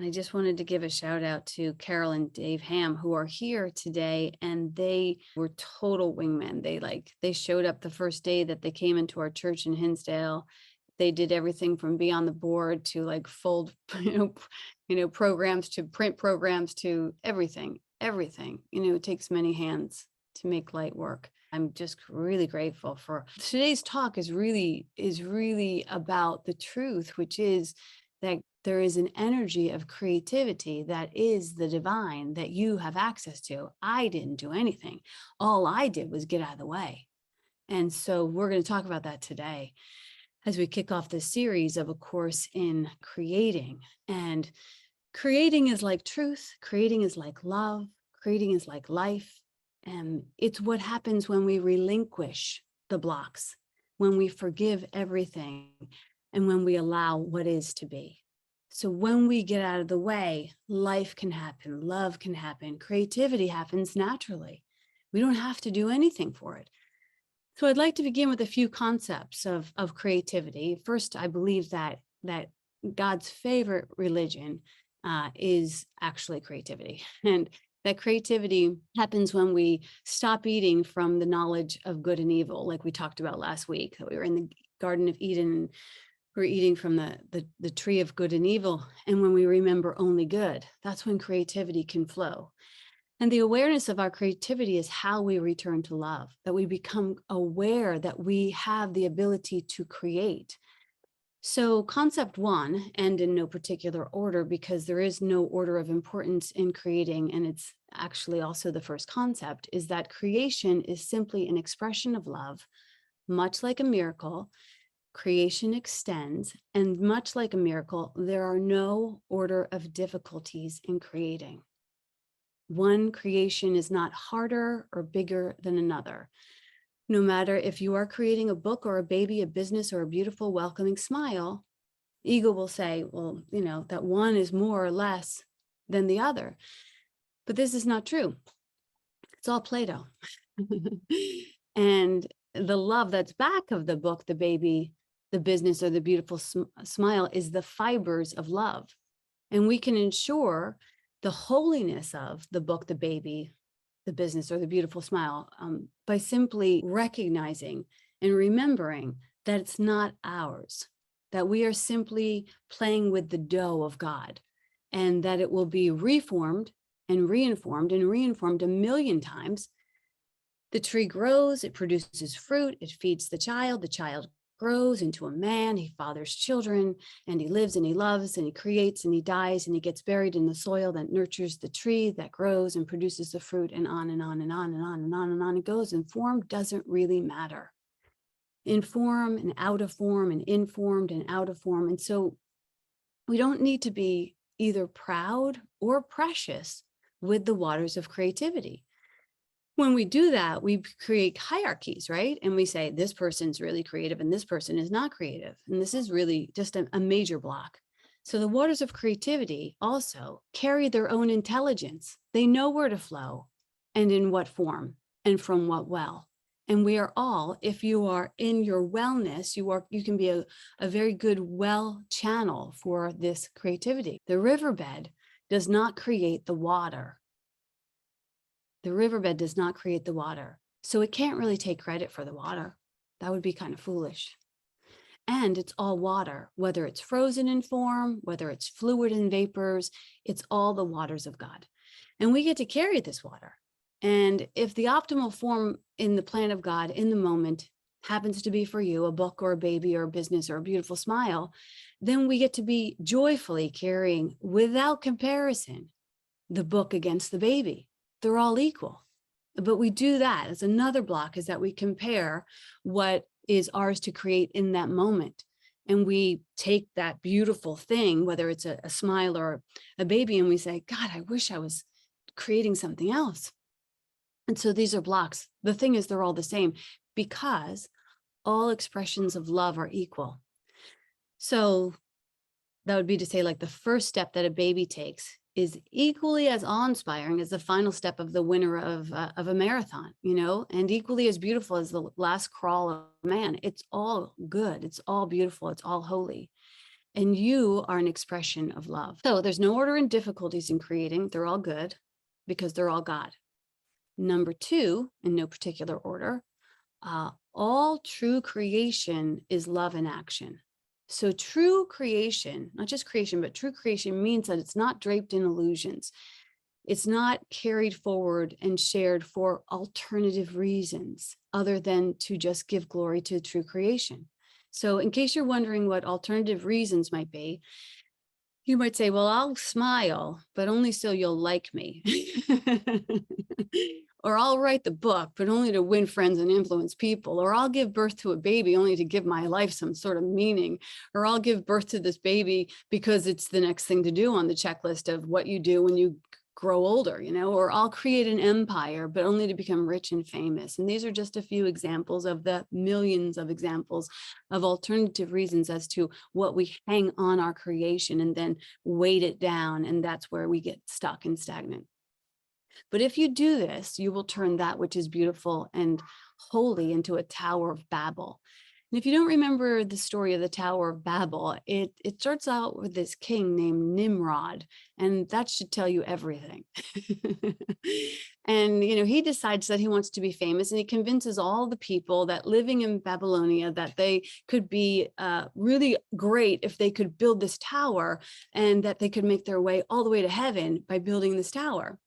I just wanted to give a shout out to Carol and Dave Ham, who are here today, and they were total wingmen. They showed up the first day that they came into our church in Hinsdale. They did everything from be on the board to like fold, programs, to print programs, to everything. It takes many hands to make light work. I'm just really grateful for today's talk is really about the truth, which is that there is an energy of creativity that is the divine that you have access to. I didn't do anything. All I did was get out of the way. And so we're going to talk about that today as we kick off this series of A Course in Creating. And creating is like truth. Creating is like love. Creating is like life. And it's what happens when we relinquish the blocks, when we forgive everything, and when we allow what is to be. So when we get out of the way, life can happen, love can happen, creativity happens naturally. We don't have to do anything for it. So I'd like to begin with a few concepts of creativity. First, I believe that God's favorite religion is actually creativity. And that creativity happens when we stop eating from the knowledge of good and evil, like we talked about last week, that we were in the Garden of Eden and we're eating from the tree of good and evil. And when we remember only good, that's when creativity can flow. And the awareness of our creativity is how we return to love, that we become aware that we have the ability to create. So concept one, and in no particular order, because there is no order of importance in creating, and it's actually also the first concept, is that creation is simply an expression of love, much like a miracle. Creation extends, and much like a miracle, there are no order of difficulties in creating. One creation is not harder or bigger than another. No matter if you are creating a book or a baby, a business, or a beautiful, welcoming smile, ego will say, well, that one is more or less than the other. But this is not true. It's all Play-Doh. And the love that's back of the book, the baby, the business, or the beautiful smile is the fibers of love. And we can ensure the holiness of the book, the baby, the business, or the beautiful smile by simply recognizing and remembering that it's not ours, that we are simply playing with the dough of God, and that it will be reformed and reinformed a million times. The tree grows, it produces fruit, it feeds the child grows into a man, he fathers children, and he lives and he loves and he creates and he dies and he gets buried in the soil that nurtures the tree that grows and produces the fruit, and on and on and on and on and on and on it goes. And form doesn't really matter. In form and out of form, and informed and out of form. And so we don't need to be either proud or precious with the waters of creativity. When we do that, we create hierarchies, right? And we say, this person's really creative and this person is not creative. And this is really just a major block. So the waters of creativity also carry their own intelligence. They know where to flow and in what form and from what well. And we are all, if you are in your wellness, you can be a very good well channel for this creativity. The riverbed does not create the water. The riverbed does not create the water. So it can't really take credit for the water. That would be kind of foolish. And it's all water, whether it's frozen in form, whether it's fluid in vapors, it's all the waters of God. And we get to carry this water. And if the optimal form in the plan of God in the moment happens to be for you, a book or a baby or a business or a beautiful smile, then we get to be joyfully carrying, without comparison, the book against the baby. They're all equal. But we do that as another block, is that we compare what is ours to create in that moment. And we take that beautiful thing, whether it's a smile or a baby, and we say, God, I wish I was creating something else. And so these are blocks. The thing is, they're all the same, because all expressions of love are equal. So that would be to say, like, the first step that a baby takes is equally as awe-inspiring as the final step of the winner of a marathon, and equally as beautiful as the last crawl of man. It's all good. It's all beautiful. It's all holy. And you are an expression of love. So there's no order and difficulties in creating. They're all good because they're all God. Number two, in no particular order, all true creation is love in action. So true creation, not just creation, but true creation means that it's not draped in illusions. It's not carried forward and shared for alternative reasons other than to just give glory to true creation. So in case you're wondering what alternative reasons might be, you might say, well, I'll smile, but only so you'll like me. Or I'll write the book, but only to win friends and influence people. Or I'll give birth to a baby only to give my life some sort of meaning. Or I'll give birth to this baby because it's the next thing to do on the checklist of what you do when you grow older, or I'll create an empire, but only to become rich and famous. And these are just a few examples of the millions of examples of alternative reasons as to what we hang on our creation and then weight it down. And that's where we get stuck and stagnant. But if you do this, you will turn that which is beautiful and holy into a Tower of Babel. And if you don't remember the story of the Tower of Babel, it starts out with this king named Nimrod, and that should tell you everything. And, he decides that he wants to be famous, and he convinces all the people that living in Babylonia that they could be really great if they could build this tower, and that they could make their way all the way to heaven by building this tower.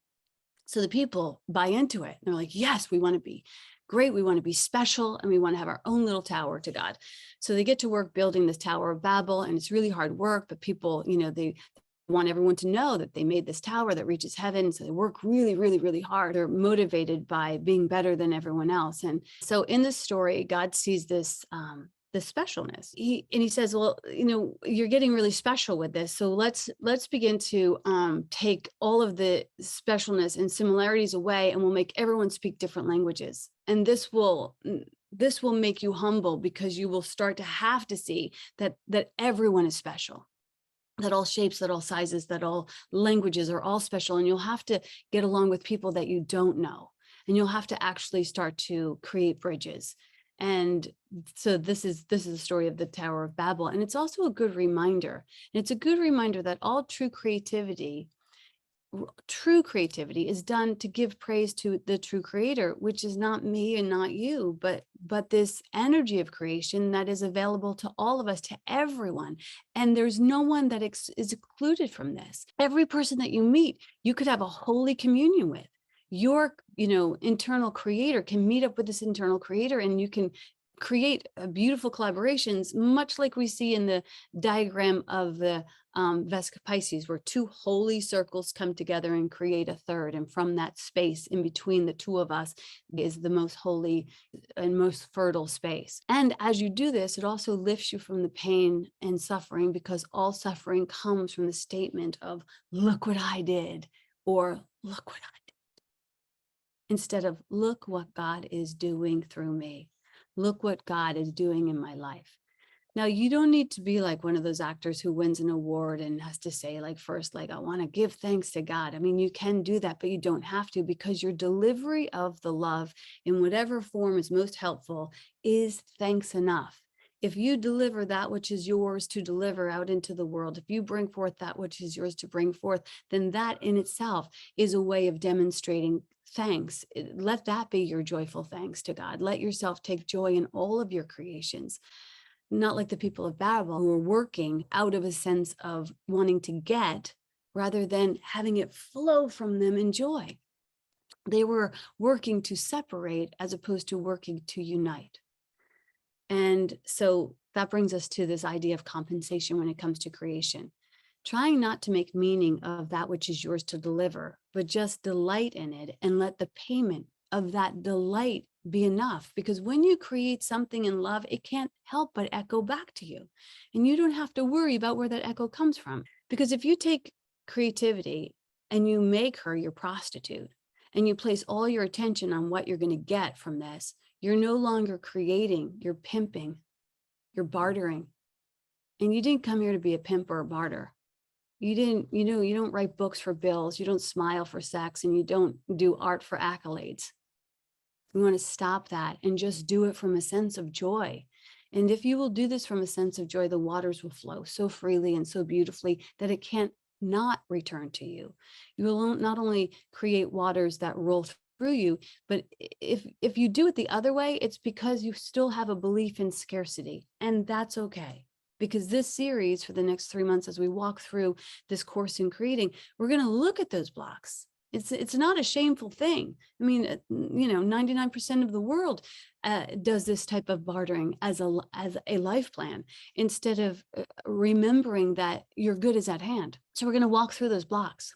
So the people buy into it. They're like, yes, we want to be great. We want to be special, and we want to have our own little tower to God. So they get to work building this Tower of Babel, and it's really hard work, but people, they want everyone to know that they made this tower that reaches heaven. So they work really, really, really hard. They're motivated by being better than everyone else. And so in this story, God sees this, the specialness. He says, well, you're getting really special with this. So let's begin to take all of the specialness and similarities away, and we'll make everyone speak different languages. And this will make you humble, because you will start to have to see that everyone is special, that all shapes, that all sizes, that all languages are all special. And you'll have to get along with people that you don't know. And you'll have to actually start to create bridges. And so this is the story of the Tower of Babel. And it's also a good reminder. And it's a good reminder that all true creativity is done to give praise to the true creator, which is not me and not you, but this energy of creation that is available to all of us, to everyone. And there's no one that is excluded from this. Every person that you meet, you could have a holy communion with. Your internal creator can meet up with this internal creator, and you can create beautiful collaborations, much like we see in the diagram of the Vesica Pisces, where two holy circles come together and create a third. And from that space in between the two of us is the most holy and most fertile space. And as you do this, it also lifts you from the pain and suffering, because all suffering comes from the statement of, look what I did, or look what I did, instead of look what God is doing through me. Look what God is doing in my life. Now, you don't need to be like one of those actors who wins an award and has to say, first, I want to give thanks to God. I mean, you can do that, but you don't have to, because your delivery of the love in whatever form is most helpful is thanks enough. If you deliver that which is yours to deliver out into the world, if you bring forth that which is yours to bring forth, then that in itself is a way of demonstrating thanks. Let that be your joyful thanks to God. Let yourself take joy in all of your creations. Not like the people of Babel, who are working out of a sense of wanting to get, rather than having it flow from them in joy. They were working to separate as opposed to working to unite. And so that brings us to this idea of compensation when it comes to creation. Trying not to make meaning of that which is yours to deliver, but just delight in it, and let the payment of that delight be enough. Because when you create something in love, it can't help but echo back to you. And you don't have to worry about where that echo comes from. Because if you take creativity and you make her your prostitute, and you place all your attention on what you're going to get from this, you're no longer creating, you're pimping, you're bartering. And you didn't come here to be a pimp or a barter. You don't write books for bills, you don't smile for sex, and you don't do art for accolades. We want to stop that and just do it from a sense of joy. And if you will do this from a sense of joy, the waters will flow so freely and so beautifully that it can't not return to you. You will not only create waters that roll through you, but if you do it the other way, it's because you still have a belief in scarcity, and that's okay. Because this series for the next 3 months, as we walk through this course in creating, we're going to look at those blocks. It's not a shameful thing. I mean, 99% of the world does this type of bartering as a life plan, instead of remembering that your good is at hand. So we're going to walk through those blocks.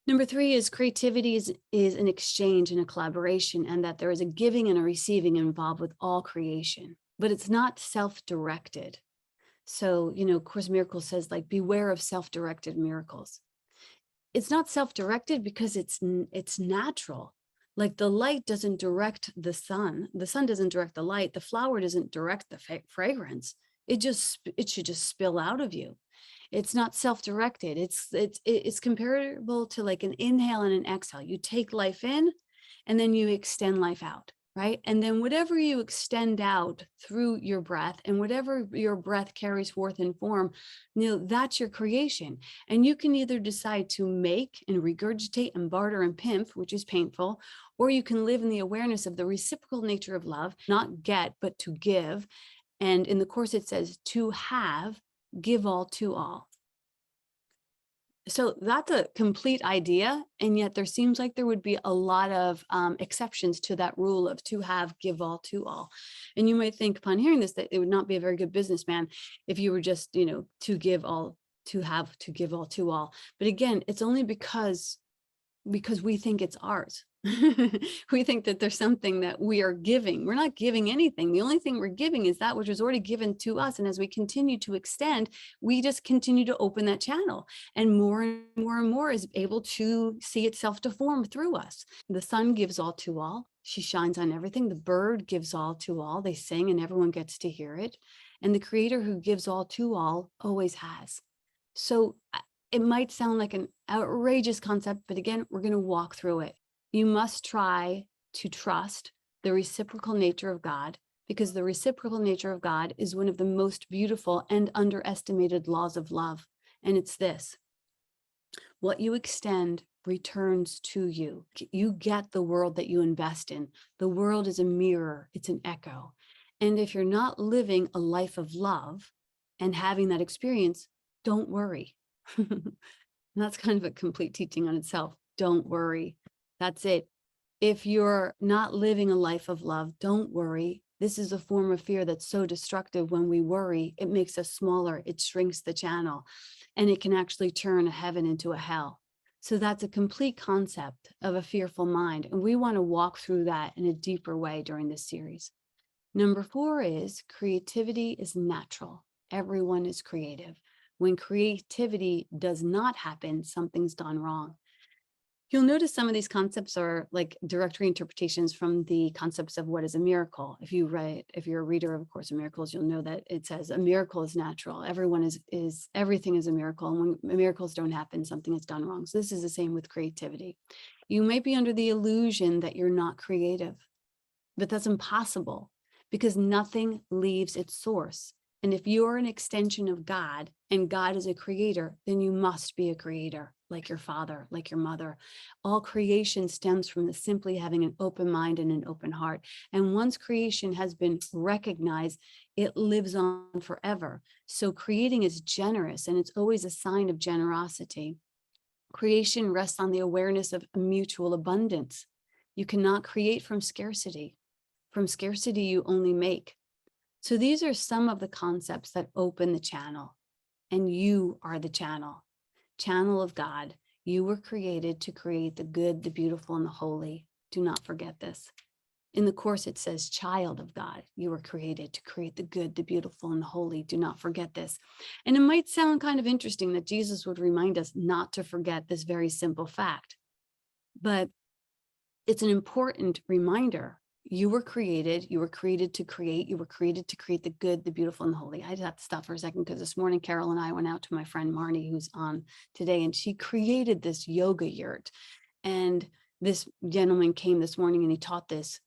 Number 3 is creativity is an exchange and a collaboration, and that there is a giving and a receiving involved with all creation, but it's not self-directed. So, Course in Miracles says, like, beware of self-directed miracles. It's not self-directed because it's natural. Like, the light doesn't direct the sun doesn't direct the light, the flower doesn't direct the fragrance. It should just spill out of you. It's not self-directed. It's comparable to like an inhale and an exhale. You take life in and then you extend life out, right? And then whatever you extend out through your breath and whatever your breath carries forth in form, that's your creation. And you can either decide to make and regurgitate and barter and pimp, which is painful, or you can live in the awareness of the reciprocal nature of love, not get, but to give. And in the Course, it says to have, give all to all. So that's a complete idea. And yet there seems like there would be a lot of exceptions to that rule of to have, give all to all. And you might think upon hearing this, that it would not be a very good businessman if you were just, to give all, to have, to give all to all. But again, it's only because we think it's ours. We think that there's something that we are giving. We're not giving anything. The only thing we're giving is that which was already given to us. And as we continue to extend, we just continue to open that channel, and more and more is able to see itself to form through us. The sun gives all to all. She shines on everything. The bird gives all to all. They sing and everyone gets to hear it. And the Creator who gives all to all always has. So it might sound like an outrageous concept, but again, we're going to walk through it. You must try to trust the reciprocal nature of God, because the reciprocal nature of God is one of the most beautiful and underestimated laws of love. And it's this: what you extend returns to you. You get the world that you invest in. The world is a mirror, it's an echo. And if you're not living a life of love and having that experience, don't worry. That's kind of a complete teaching on itself. Don't worry. That's it. If you're not living a life of love, don't worry. This is a form of fear that's so destructive. When we worry, it makes us smaller. It shrinks the channel, and it can actually turn a heaven into a hell. So that's a complete concept of a fearful mind. And we want to walk through that in a deeper way during this series. Number 4 is creativity is natural. Everyone is creative. When creativity does not happen, something's gone wrong. You'll notice some of these concepts are like direct reinterpretations from the concepts of what is a miracle. If you're a reader of A Course in Miracles, you'll know that it says a miracle is natural. Everything is a miracle. And when miracles don't happen, something is done wrong. So this is the same with creativity. You might be under the illusion that you're not creative, but that's impossible, because nothing leaves its source. And if you're an extension of God and God is a creator, then you must be a creator, like your father, like your mother. All creation stems from simply having an open mind and an open heart. And once creation has been recognized, it lives on forever. So creating is generous, and it's always a sign of generosity. Creation rests on the awareness of mutual abundance. You cannot create from scarcity. From scarcity, you only make. So these are some of the concepts that open the channel, and you are the channel of God. You were created to create the good, the beautiful, and the holy. Do not forget this. In the Course, it says, child of God, you were created to create the good, the beautiful, and the holy. Do not forget this. And it might sound kind of interesting that Jesus would remind us not to forget this very simple fact, but it's an important reminder. You were created to create, you were created to create the good, the beautiful, and the holy. I just have to stop for a second, because this morning, Carol and I went out to my friend Marnie, who's on today, and she created this yoga yurt. And this gentleman came this morning and he taught this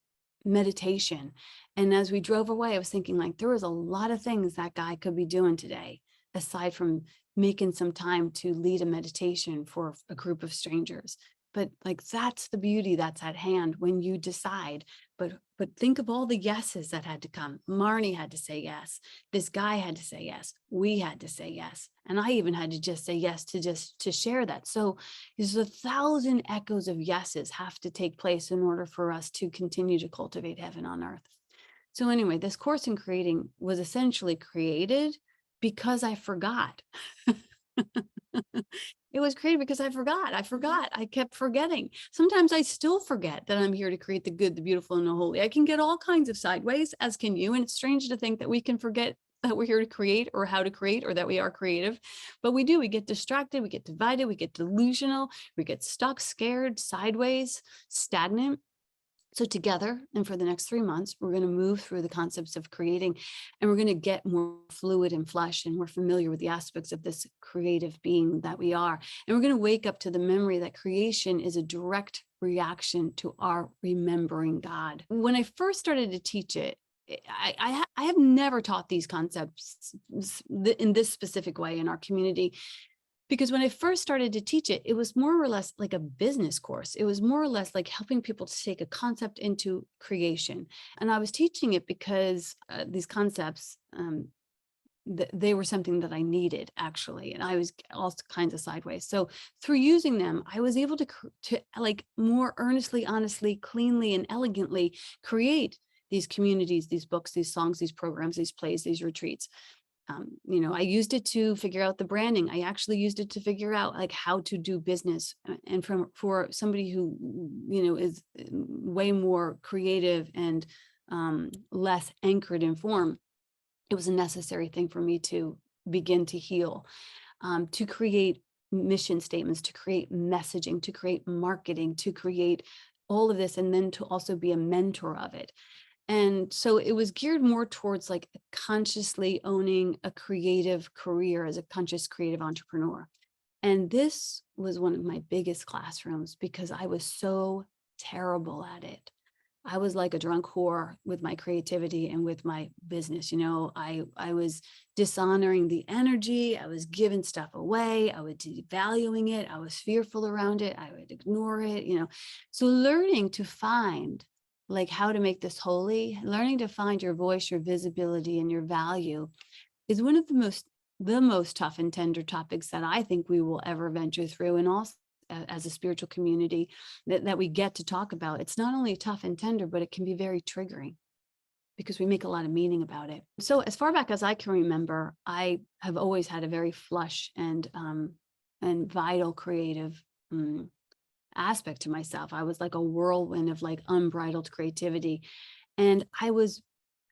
meditation. And as we drove away, I was thinking like there was a lot of things that guy could be doing today, aside from making some time to lead a meditation for a group of strangers. But like that's the beauty that's at hand when you decide. But think of all the yeses that had to come. Marnie had to say yes. This guy had to say yes. We had to say yes. And I even had to just say yes to share that. So there's 1,000 echoes of yeses have to take place in order for us to continue to cultivate heaven on earth. So anyway, this course in creating was essentially created because I forgot. It was created because I forgot. I kept forgetting. Sometimes I still forget that I'm here to create the good, the beautiful, and the holy. I can get all kinds of sideways, as can you. And it's strange to think that we can forget that we're here to create or how to create or that we are creative. But we do. We get distracted. We get divided. We get delusional. We get stuck, scared, sideways, stagnant. So together, and for the next 3 months, we're going to move through the concepts of creating, and we're going to get more fluid and flesh and more familiar with the aspects of this creative being that we are. And we're going to wake up to the memory that creation is a direct reaction to our remembering God. When I first started to teach it, I have never taught these concepts in this specific way in our community. Because when I first started to teach it, it was more or less like a business course. It was more or less like helping people to take a concept into creation. And I was teaching it because these concepts, they were something that I needed actually. And I was all kinds of sideways. So through using them, I was able to like more earnestly, honestly, cleanly, and elegantly create these communities, these books, these songs, these programs, these plays, these retreats. I used it to figure out the branding. I actually used it to figure out like how to do business. And for somebody who, is way more creative and less anchored in form, it was a necessary thing for me to begin to heal, to create mission statements, to create messaging, to create marketing, to create all of this, and then to also be a mentor of it. And so it was geared more towards like consciously owning a creative career as a conscious creative entrepreneur. And this was one of my biggest classrooms because I was so terrible at it. I was like a drunk whore with my creativity and with my business. I was dishonoring the energy. I was giving stuff away. I was devaluing it. I was fearful around it. I would ignore it, So learning to find like how to make this holy, learning to find your voice, your visibility, and your value is one of the most tough and tender topics that I think we will ever venture through. And also as a spiritual community that we get to talk about. It's not only tough and tender, but it can be very triggering because we make a lot of meaning about it. So as far back as I can remember, I have always had a very flush and vital creative aspect to myself. I was like a whirlwind of like unbridled creativity. And I was,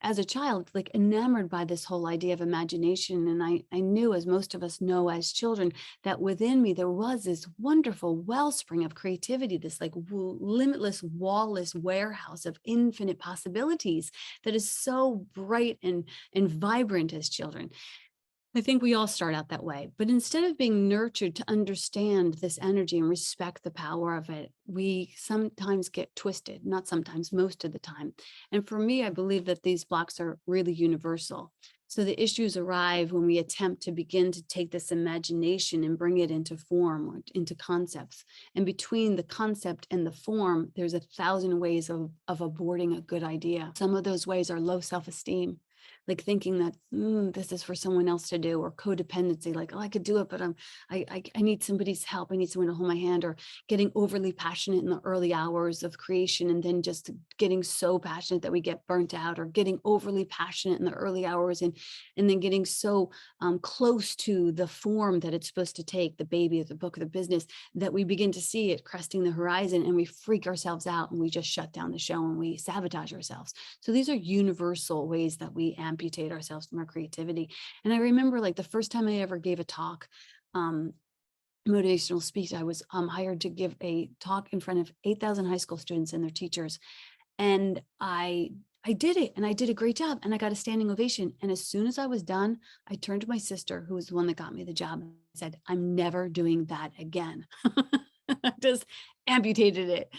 as a child, like enamored by this whole idea of imagination. And I knew, as most of us know as children, that within me there was this wonderful wellspring of creativity, this like limitless, wallless warehouse of infinite possibilities that is so bright and vibrant as children. I think we all start out that way, but instead of being nurtured to understand this energy and respect the power of it, we sometimes get twisted, not sometimes, most of the time. And for me, I believe that these blocks are really universal. So the issues arrive when we attempt to begin to take this imagination and bring it into form or into concepts. And between the concept and the form, there's 1,000 ways of aborting a good idea. Some of those ways are low self-esteem, like thinking that this is for someone else to do, or codependency, like, oh, I could do it, but I need somebody's help. I need someone to hold my hand, or getting overly passionate in the early hours of creation and then just getting so passionate that we get burnt out, or getting overly passionate in the early hours and then getting so close to the form that it's supposed to take, the baby or the book or the business, that we begin to see it cresting the horizon and we freak ourselves out and we just shut down the show and we sabotage ourselves. So these are universal ways that we amputate ourselves from our creativity. And I remember like the first time I ever gave a talk, motivational speech, I was hired to give a talk in front of 8,000 high school students and their teachers. And I did it, and I did a great job, and I got a standing ovation. And as soon as I was done, I turned to my sister, who was the one that got me the job, and said, I'm never doing that again. I just amputated it.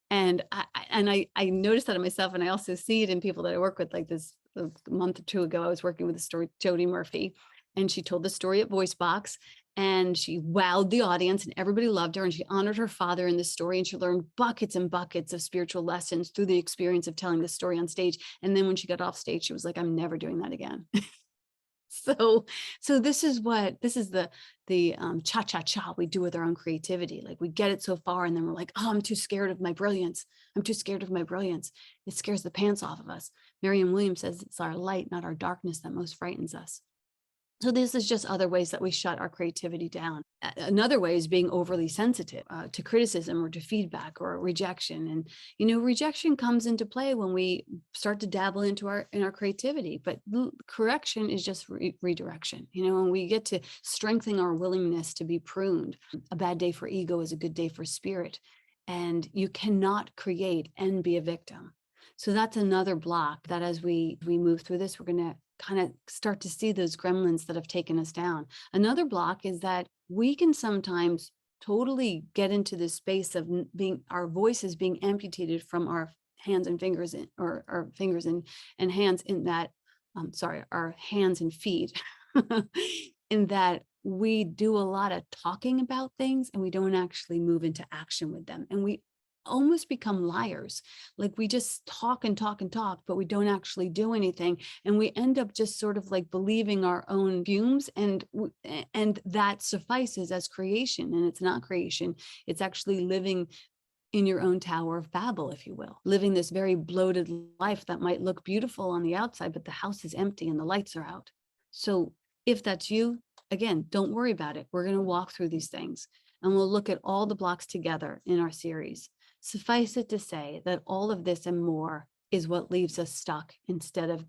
And I noticed that in myself, and I also see it in people that I work with. Like this a month or two ago, I was working with the story Jody Murphy, and she told the story at Voice Box, and she wowed the audience, and everybody loved her, and she honored her father in the story, and she learned buckets and buckets of spiritual lessons through the experience of telling the story on stage. And then when she got off stage, she was like, "I'm never doing that again." So, this is the cha-cha-cha we do with our own creativity. Like we get it so far and then we're like, oh, I'm too scared of my brilliance. I'm too scared of my brilliance. It scares the pants off of us. Marianne Williams says it's our light, not our darkness, that most frightens us. So this is just other ways that we shut our creativity down. Another way is being overly sensitive to criticism or to feedback or rejection. And, rejection comes into play when we start to dabble into our creativity, but correction is just redirection. When we get to strengthening our willingness to be pruned. A bad day for ego is a good day for spirit. And you cannot create and be a victim. So that's another block that as we move through this, we're going to kind of start to see those gremlins that have taken us down. Another block is that we can sometimes totally get into this space of being our voices being amputated from our hands and fingers or our fingers and hands in that our hands and feet in that we do a lot of talking about things and we don't actually move into action with them, and we almost become liars. Like we just talk and talk and talk, but we don't actually do anything. And we end up just sort of like believing our own fumes, and that suffices as creation. And it's not creation. It's actually living in your own Tower of Babel, if you will, living this very bloated life that might look beautiful on the outside, but the house is empty and the lights are out. So if that's you, again, don't worry about it. We're going to walk through these things and we'll look at all the blocks together in our series. Suffice it to say that all of this and more is what leaves us stuck instead of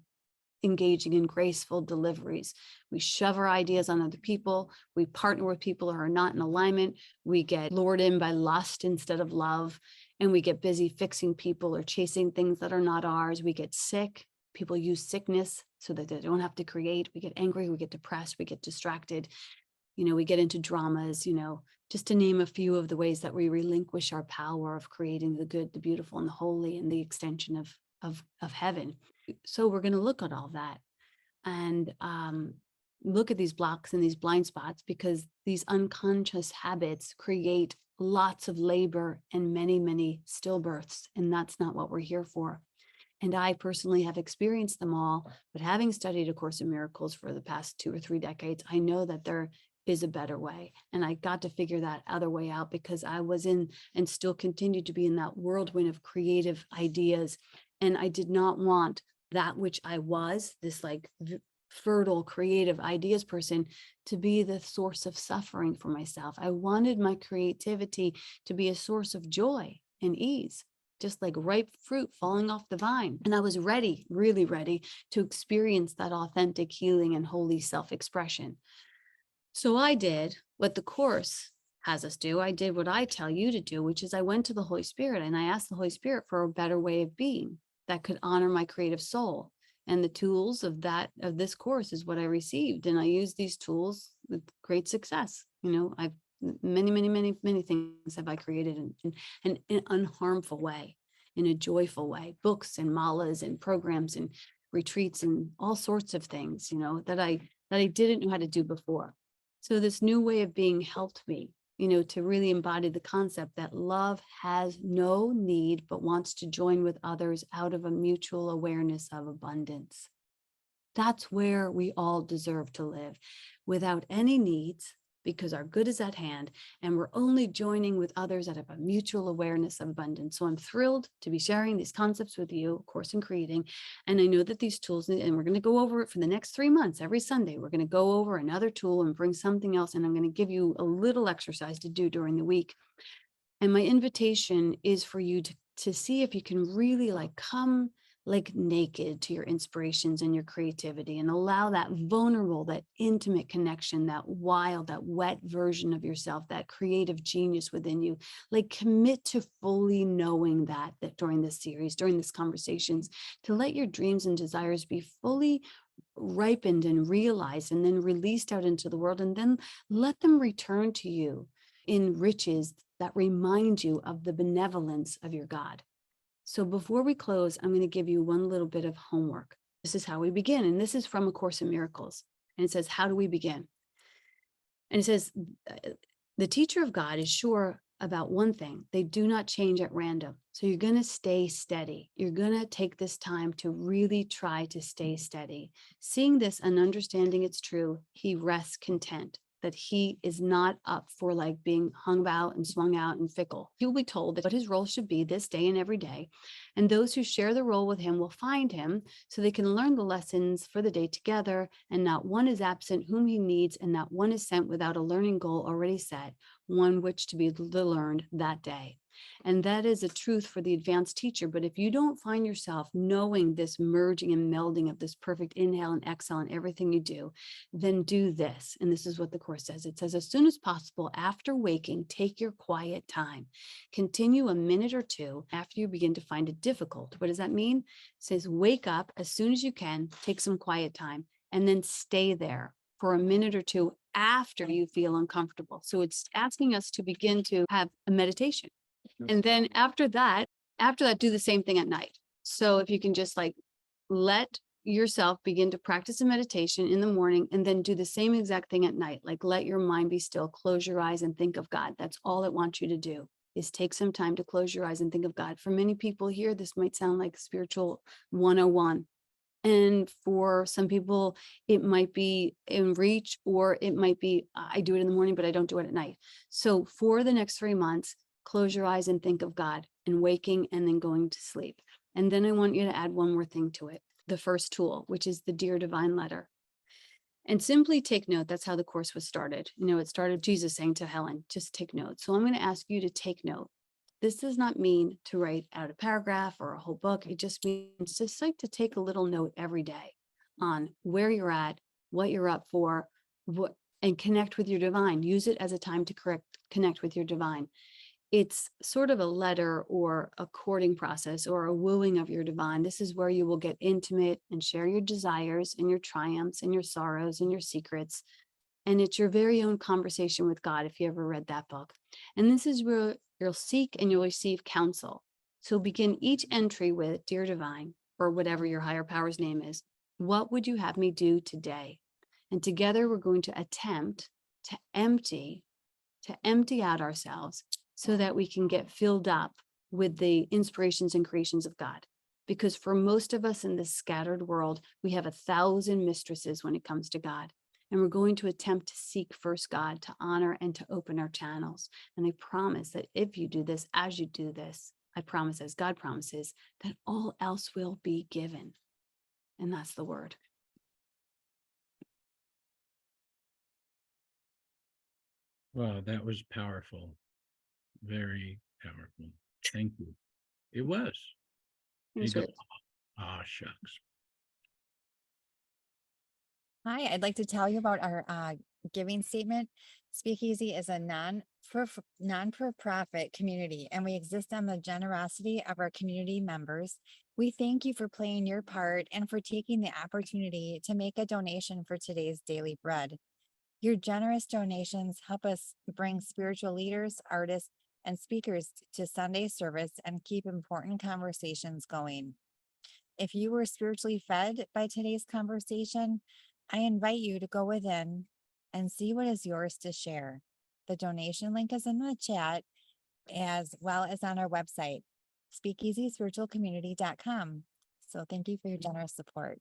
engaging in graceful deliveries. We shove our ideas on other people. We partner with people who are not in alignment. We get lured in by lust instead of love. And we get busy fixing people or chasing things that are not ours. We get sick. People use sickness so that they don't have to create. We get angry. We get depressed. We get distracted. We get into dramas, just to name a few of the ways that we relinquish our power of creating the good, the beautiful, and the holy, and the extension of heaven. So we're going to look at all that and look at these blocks and these blind spots, because these unconscious habits create lots of labor and many, many stillbirths. And that's not what we're here for. And I personally have experienced them all, but having studied A Course in Miracles for the past 2 or 3 decades, I know that there is a better way. And I got to figure that other way out because I was in and still continue to be in that whirlwind of creative ideas. And I did not want that which I was, this like fertile creative ideas person, to be the source of suffering for myself. I wanted my creativity to be a source of joy and ease, just like ripe fruit falling off the vine. And I was ready, really ready to experience that authentic healing and holy self-expression. So I did what the Course has us do. I did what I tell you to do, which is I went to the Holy Spirit and I asked the Holy Spirit for a better way of being that could honor my creative soul. And the tools of this course is what I received. And I used these tools with great success. I've many, many, many, many things have I created in an unharmful way, in a joyful way, books and malas and programs and retreats and all sorts of things, that I didn't know how to do before. So this new way of being helped me, to really embody the concept that love has no need, but wants to join with others out of a mutual awareness of abundance. That's where we all deserve to live, without any needs, because our good is at hand, and we're only joining with others out of a mutual awareness of abundance. So I'm thrilled to be sharing these concepts with you, Course in Creating. And I know that these tools, and we're going to go over it for the next 3 months. Every Sunday, we're going to go over another tool and bring something else. And I'm going to give you a little exercise to do during the week. And my invitation is for you to see if you can really come like naked to your inspirations and your creativity, and allow that vulnerable, that intimate connection, that wild, that wet version of yourself, that creative genius within you, commit to fully knowing that during this series, during these conversations, to let your dreams and desires be fully ripened and realized and then released out into the world, and then let them return to you in riches that remind you of the benevolence of your God. So before we close, I'm going to give you one little bit of homework. This is how we begin. And this is from A Course in Miracles. And it says, how do we begin? And it says, the teacher of God is sure about one thing: they do not change at random. So you're going to stay steady. You're going to take this time to really try to stay steady. Seeing this and understanding it's true, he rests content that he is not up for like being hung about and swung out and fickle. He will be told that what his role should be this day and every day. And those who share the role with him will find him, so they can learn the lessons for the day together. And not one is absent whom he needs, and not one is sent without a learning goal already set, one which to be learned that day. And that is a truth for the advanced teacher. But if you don't find yourself knowing this merging and melding of this perfect inhale and exhale in everything you do, then do this. And this is what the Course says. It says, as soon as possible after waking, take your quiet time. Continue a minute or two after you begin to find it difficult. What does that mean? It says, wake up as soon as you can, take some quiet time, and then stay there for a minute or two after you feel uncomfortable. So it's asking us to begin to have a meditation. And then after that, do the same thing at night. So if you can just like let yourself begin to practice a meditation in the morning, and then do the same exact thing at night. Like, let your mind be still, close your eyes and think of God. That's all it wants you to do, is take some time to close your eyes and think of God. For many people here, this might sound like spiritual 101. And for some people, it might be in reach, or it might be, I do it in the morning, but I don't do it at night. So for the next 3 months, close your eyes and think of God, and waking and then going to sleep. And then I want you to add one more thing to it, the first tool, which is the Dear Divine Letter. And simply take note. That's how the Course was started. You know, it started Jesus saying to Helen, just take note. So I'm going to ask you to take note. This does not mean to write out a paragraph or a whole book. It just means just like to take a little note every day on where you're at, what you're up for, and connect with your divine. Use it as a time to connect with your divine. It's sort of a letter or a courting process or a wooing of your divine. This is where you will get intimate and share your desires and your triumphs and your sorrows and your secrets. And it's your very own conversation with God, if you ever read that book. And this is where you'll seek and you'll receive counsel. So begin each entry with, Dear Divine, or whatever your higher power's name is, what would you have me do today? And together we're going to attempt to empty out ourselves, so that we can get filled up with the inspirations and creations of God. Because for most of us in this scattered world, we have 1,000 mistresses when it comes to God. And we're going to attempt to seek first God, to honor and to open our channels. And I promise that if you do this, as you do this, I promise, as God promises, that all else will be given. And that's the word. Wow, that was powerful. Very powerful. Thank you. It was. You go, shucks. Hi, I'd like to tell you about our giving statement. Speakeasy is a non-for-profit community, and we exist on the generosity of our community members. We thank you for playing your part and for taking the opportunity to make a donation for today's daily bread. Your generous donations help us bring spiritual leaders, artists, and speakers to Sunday service and keep important conversations going. If you were spiritually fed by today's conversation, I invite you to go within and see what is yours to share. The donation link is in the chat, as well as on our website, speakeasyspiritualcommunity.com. So thank you for your generous support.